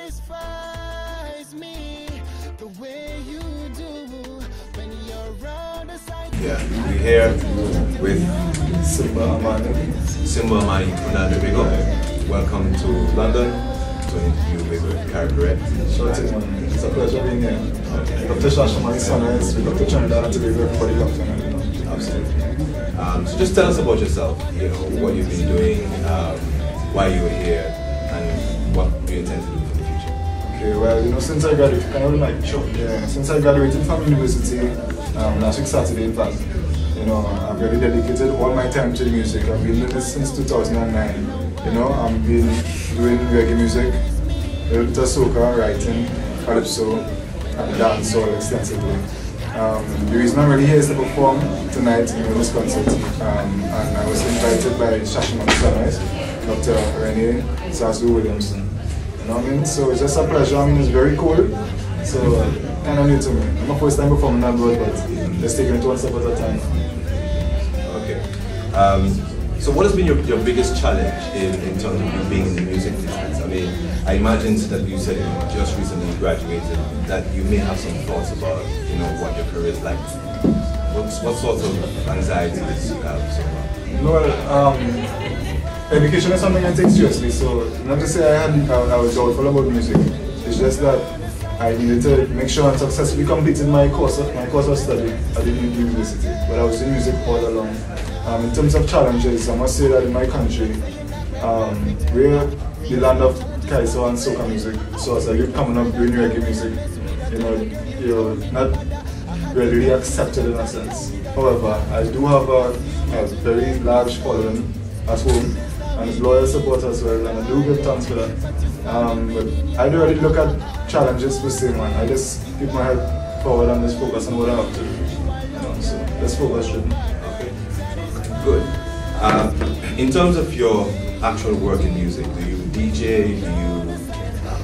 Yeah, we're here with Simba Amani. Simba Amani, Trinidad, Tobago. Welcome to London to an interview with CaribDirect. Sure thing, man. It's a pleasure being here. Dr. Shashamane Sunrise, we Dr. Trinidad and Tobago, everybody loves you. Absolutely. So just tell us about yourself, what you've been doing, why you were here, and what you intend to do for the future. Okay, well, since I graduated, since I graduated from university, last week Saturday in fact, I've really dedicated all my time to the music. I've been doing this since 2009. I've been doing reggae music, a little bit of soca, writing, calypso, and dancehall extensively. The reason I'm really here is to perform tonight in this concert, and I was invited by Shashamane Sunrise, Dr. Renee Zazu Williamson. So it's just a pleasure. It's very cool. So kind of new to me. It's my first time performing abroad, but let's take it one step at a time. Okay. So what has been your biggest challenge in terms of you being in the music business? I mean, I imagine that you said you just recently graduated, that you may have some thoughts about what your career is like. What sorts of anxieties you have so far? Education is something I take seriously, so not to say I was doubtful about music. It's just that I needed to make sure I successfully completed my course of study at the university, but I was doing music all along. In terms of challenges, I must say that in my country, we're the land of Kaiso and soca music, so as you're coming up doing reggae music, you're not readily accepted in a sense. However, I do have a very large following at home, and loyal support as well, and I do give thanks for that. But I don't really look at challenges per se, man. I just keep my head forward and just focus on what I have to do. So let's focus, really. Okay. Good. In terms of your actual work in music, do you DJ? Do you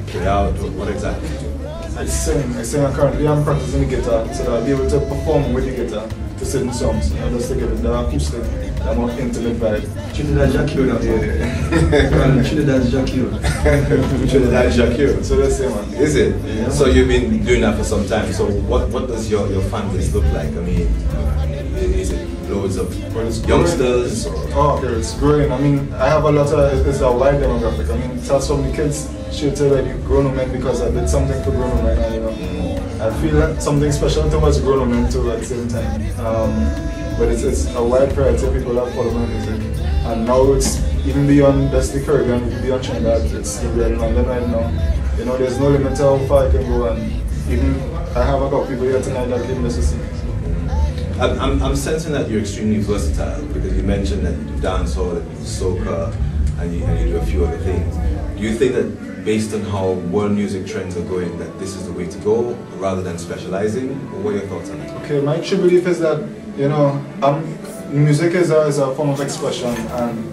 play out? Or what exactly do you do? I sing. Currently I'm practicing the guitar, so that I'll be able to perform with the guitar to certain songs, just to give it the acoustic, the more intimate vibe. Trinidad Jacques, Trinidad Jacques. Trinidad Jacques. So let's say, man. Is it? Yeah. So you've been doing that for some time. So what does your fan base look like? I mean, is it loads of youngsters? Oh, okay, it's growing. I mean, I have a lot of, it's a wide demographic. I mean, it starts from the kids straight to like grown men, because I did something for grown men, and I feel like something special towards grown men too at the same time. But it's a wide variety of people that follow my music, and now it's even beyond just the Caribbean, even beyond Trinidad. It's in London right now. There's no limit to how far I can go, and even I have a couple of people here tonight that came just to see me. I'm sensing that you're extremely versatile, because you mentioned that you do dancehall, that you do soca, and you do a few other things. Do you think that based on how world music trends are going, that this is the way to go, rather than specializing? Or what are your thoughts on it? Okay, my true belief is that, music is a form of expression, and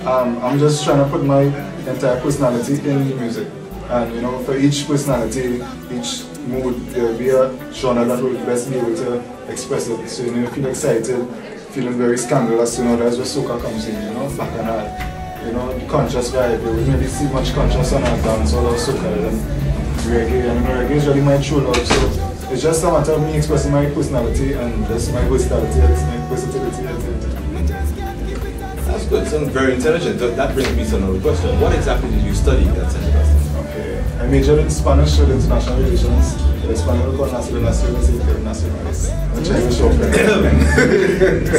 I'm just trying to put my entire personality in music. And for each personality, each mood, there will be a genre that will best be able to express it. So you feel excited, feeling very scandalous, that's where soca comes in, back and hard. The conscious vibe, you wouldn't really see much conscious on our dance or soca than reggae. And reggae is really my true love, so it's just a matter of me expressing my personality and just my versatility at the same time. That's good, sounds very intelligent. That brings me to another question. What exactly did you study at Trinidad? Okay, I majored in Spanish with international relations. Español con las relaciones internacionales. I'm trying to show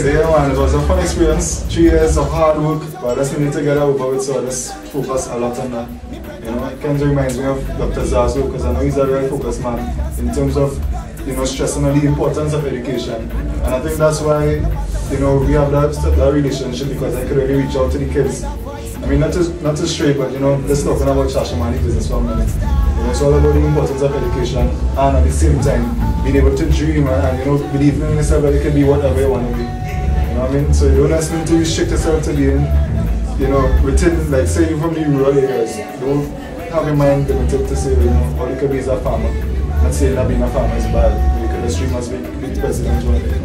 So yeah, man, it was a fun experience. 3 years of hard work, but I just need to get over it, so I just focus a lot on that. It kind of reminds me of Dr. Zazu, because I know he's a very focused man in terms of stressing on the importance of education. And I think that's why we have that relationship, because I could really reach out to the kids. I mean, not to stray, but just talking about Shashamane business for a minute. It's all about the importance of education, and at the same time being able to dream and believe in yourself that you can be whatever you want to be. You know what I mean? So you don't necessarily need to restrict yourself to being, within, like, say you're from the rural areas. You don't have your mind limited to say, all you can be is a farmer. Not saying that being a farmer is bad. You can just dream as being the president one day.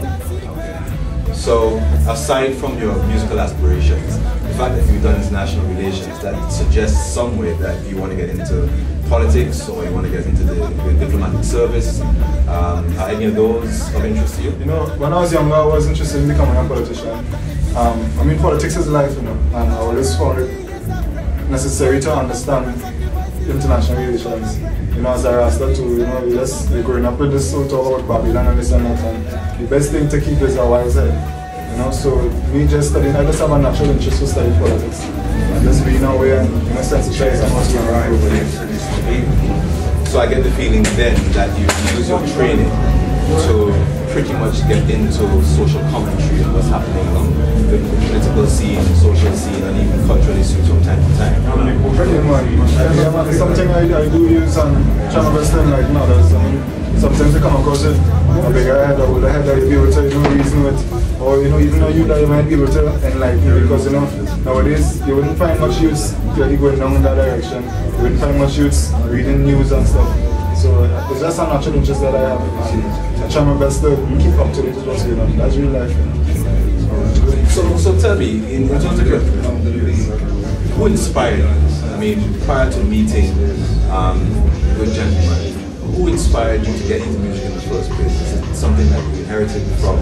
So, aside from your musical aspirations, the fact that you've done international relations, that suggests somewhere that you want to get into politics or you want to get into the diplomatic service. Are any of those of interest to you? You know, when I was younger, I was interested in becoming a politician. I mean, politics is life, you know, and I always found it necessary to understand international relations. You know, as a Rasta too, you know, you're growing up with this sort of about Babylon and this and that, and the best thing to keep is a wise head. You know, so me just studying, I just have a natural interest to study politics. And just being aware and, you know, sensitize and what's going on. So I get the feeling then that you use your training to pretty much get into social commentary and what's happening on the political scene, social scene, and even cultural issues from time to time. It's something I do use and try my best to enlighten others. I mean, sometimes you come across it, a bigger head or older head that you'll be able to, you know, reason with, or, you know, even though you that you might be able to enlighten, because, you know, nowadays you wouldn't find much use really going down in that direction. You wouldn't find much use reading news and stuff. So it's just a natural interest that I have. I try my best to keep up to date with what's going on. That's real life. So tell me, in terms of your, who inspired you? I mean, prior to meeting good gentlemen, who inspired you to get into music in the first place? Is it something that you inherited from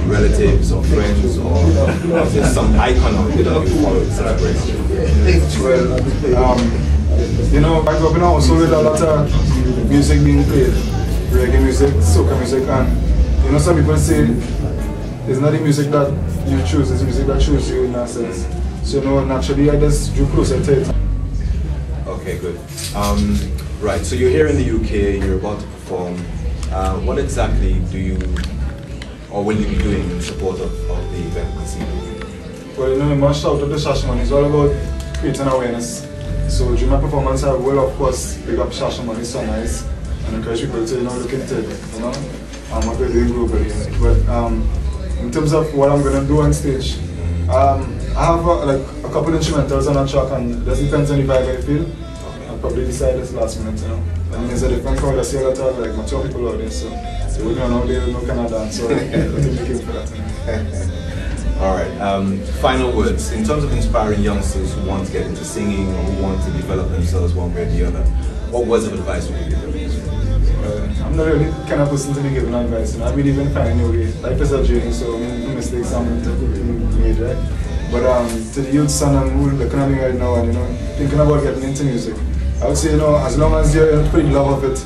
relatives or friends, or is it some icon of it that you follow, celebrate? Well, you know, I grew up in a household with a lot of music being played, reggae music, soca music, and, you know, some people say it's not the music that you choose, it's music that chooses you in that sense. So, you know, naturally I just drew closer to it. Okay, good. Right, so you're here in the UK, you're about to perform. What exactly do you, or will you be doing in support of the event this evening? Well, you know, my shout out to Shashamane is all about creating awareness. So during my performance, I will, of course, pick up Shashamane Sunrise and encourage people to, you know, look into it, you know, what we're doing globally. But in terms of what I'm going to do on stage, I have like a couple instrumentals on a track, and it just depends on the vibe I feel. I'll probably decide this last minute, you know. I mean, it's a different crowd. I see a lot of like mature people out there, so they wouldn't know they don't know kind of dance, so I think they came for that. You know? All right, final words. In terms of inspiring youngsters who want to get into singing or who want to develop themselves one way or the other, what words of advice would you give them? I'm not really the kind of person to be giving advice, you know. I believe in finding your way. Life is a journey, so I mean, mistakes are meant to be made, right? But to the youths and who are looking at me right now and, you know, thinking about getting into music, I would say, you know, as long as you're pretty love of it,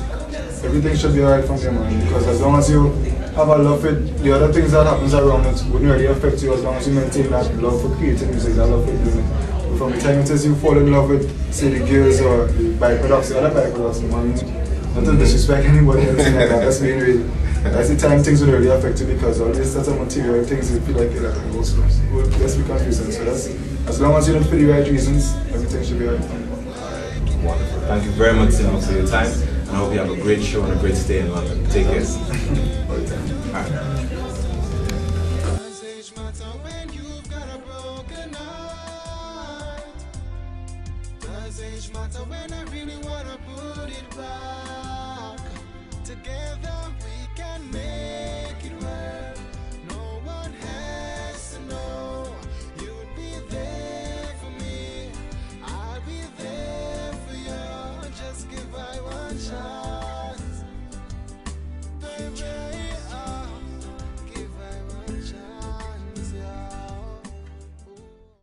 everything should be alright from your mind. Because as long as you have a love for it, the other things that happens around it wouldn't really affect you as long as you maintain that love for creating music, that love for doing it. But from the time it is you fall in love with, say, the girls or the byproducts, the other byproducts, you know, not to disrespect anybody else like that, that's being real. That's the time things will really affect you, because all these sort of material things you feel like you're like, let's be confusing. So that's, as long as you're not for the right reasons, everything should be right. Wonderful. Thank you very much, Simba, for your time, and I hope you have a great show and a great stay in London. Take care. All right. Matter when I really wanna put it back. Together we can make it work. No one has to know. You'd be there for me, I'll be there for you. Just give I one shot.